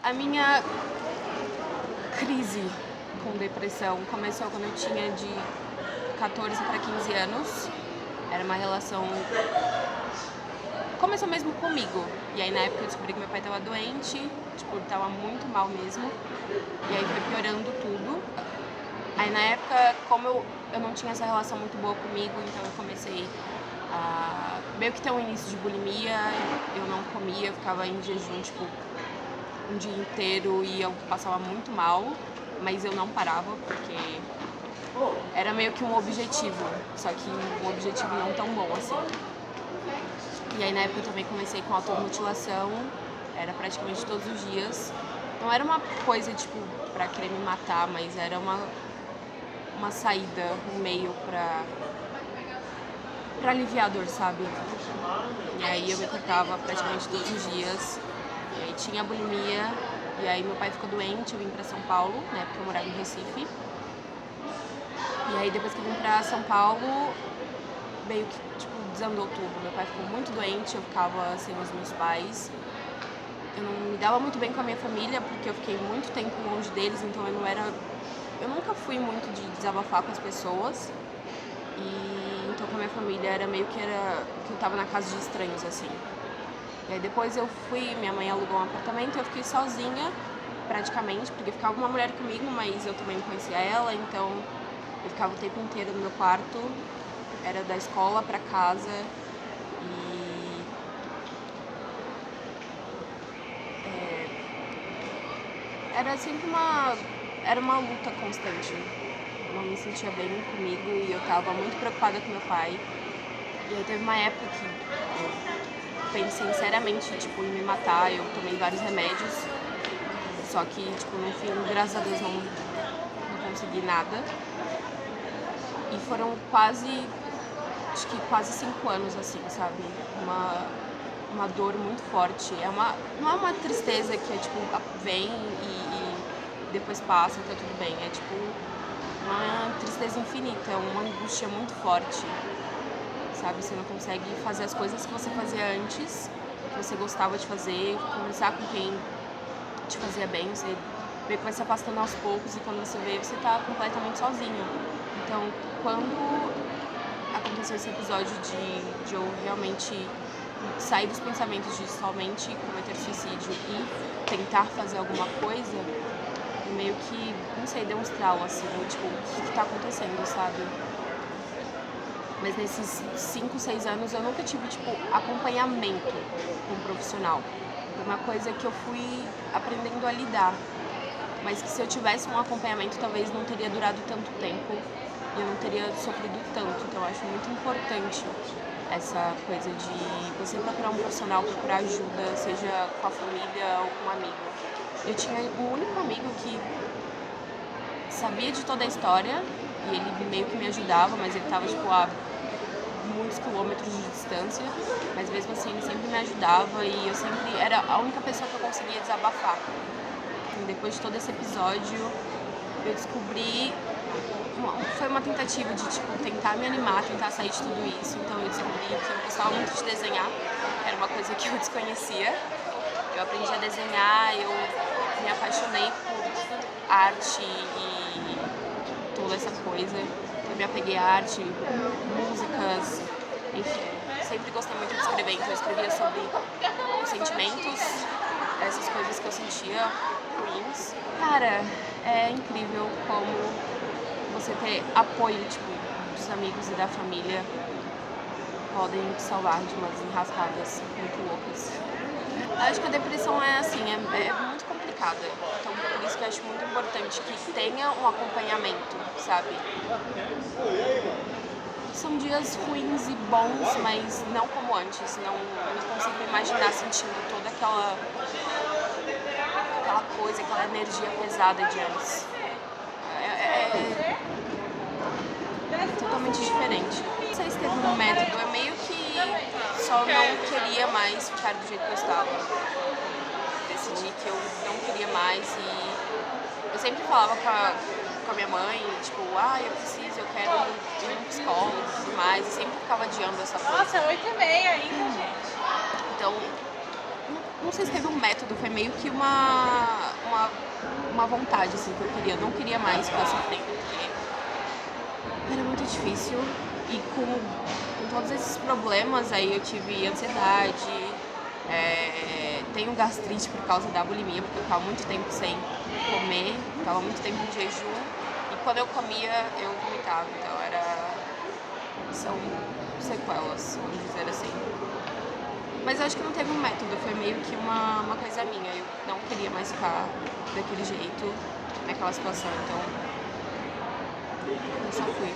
A minha crise com depressão começou quando eu tinha de 14 para 15 anos. Era uma relação... Começou mesmo comigo. E aí na época eu descobri que meu pai estava doente, tipo, ele tava muito mal mesmo. E aí foi piorando tudo. Aí na época, como eu não tinha essa relação muito boa comigo, então eu comecei a meio que ter um início de bulimia. Eu não comia, eu ficava em jejum, tipo, um dia inteiro e eu passava muito mal, mas eu não parava porque era meio que um objetivo, só que um objetivo não tão bom assim. E aí na época eu também comecei com automutilação, era praticamente todos os dias. Não era uma coisa tipo pra querer me matar, mas era uma saída, um meio pra aliviar a dor, sabe? E aí eu me cortava praticamente todos os dias. E aí tinha bulimia, e aí meu pai ficou doente, eu vim pra São Paulo, né, porque eu morava em Recife. E aí depois que eu vim pra São Paulo, meio que, tipo, desandou tudo. Meu pai ficou muito doente, eu ficava sem os meus pais. Eu não me dava muito bem com a minha família, porque eu fiquei muito tempo longe deles, então eu nunca fui muito de desabafar com as pessoas. E então com a minha família era meio que eu tava na casa de estranhos, assim. E aí depois eu fui, minha mãe alugou um apartamento e eu fiquei sozinha, praticamente, porque ficava uma mulher comigo, mas eu também conhecia ela, então eu ficava o tempo inteiro no meu quarto, era da escola pra casa e era sempre era uma luta constante. Eu não me sentia bem comigo e eu tava muito preocupada com meu pai. E aí teve uma época que eu pensei seriamente, tipo, em me matar, eu tomei vários remédios, só que, tipo, no fim, graças a Deus, não consegui nada. E foram acho que quase 5 anos, assim, sabe? Uma dor muito forte. Não é uma tristeza que é, tipo, vem e depois passa, tá tudo bem. É, tipo, uma tristeza infinita, uma angústia muito forte. Sabe? Você não consegue fazer as coisas que você fazia antes, que você gostava de fazer, conversar com quem te fazia bem, você meio que vai se afastando aos poucos e quando você vê, você tá completamente sozinho. Então, quando aconteceu esse episódio de eu realmente sair dos pensamentos de somente cometer suicídio e tentar fazer alguma coisa, meio que, não sei, deu um estralo assim, tipo, o que tá acontecendo, sabe? Mas nesses 5, 6 anos eu nunca tive, tipo, acompanhamento com um profissional. Foi uma coisa que eu fui aprendendo a lidar. Mas que se eu tivesse um acompanhamento, talvez não teria durado tanto tempo e eu não teria sofrido tanto. Então eu acho muito importante essa coisa de você procurar um profissional, procurar ajuda, seja com a família ou com um amigo. Eu tinha um único amigo que sabia de toda a história e ele meio que me ajudava, mas ele tava, tipo, a muitos quilômetros de distância, mas mesmo assim ele sempre me ajudava e eu sempre era a única pessoa que eu conseguia desabafar. E depois de todo esse episódio, eu descobri, foi uma tentativa de, tipo, tentar me animar, tentar sair de tudo isso. Então eu descobri que eu gostava muito de desenhar, era uma coisa que eu desconhecia. Eu aprendi a desenhar, eu me apaixonei por arte e toda essa coisa. Eu me apeguei à arte, músicas, enfim. Sempre gostei muito de escrever, então eu escrevia sobre os sentimentos, essas coisas que eu sentia ruins. Cara, é incrível como você ter apoio, tipo, dos amigos e da família podem te salvar de umas enrascadas muito loucas. Acho que a depressão é assim, é muito complicada. Então por isso que eu acho muito importante que tenha um acompanhamento, sabe? São dias ruins e bons, mas não como antes. Eu não consigo imaginar sentindo toda aquela coisa, aquela energia pesada de antes. É totalmente diferente. Não sei se teve um método, é meio que só não queria mais ficar do jeito que eu estava. Decidi que eu não queria mais e eu sempre falava com a minha mãe, tipo, eu quero ir num psicólogo e tudo mais, e sempre ficava adiando essa coisa. Nossa, 8h30 ainda, gente. Então, não sei se teve um método, foi meio que uma vontade, assim, que eu queria. Eu não queria mais ficar sofrendo, porque era muito difícil. E com todos esses problemas, aí eu tive ansiedade, tenho gastrite por causa da bulimia, porque eu ficava muito tempo sem comer, ficava muito tempo em jejum. E quando eu comia, eu vomitava, então são sequelas, vamos dizer assim. Mas eu acho que não teve um método, foi meio que uma coisa minha. Eu não queria mais ficar daquele jeito, naquela situação, então eu só fui.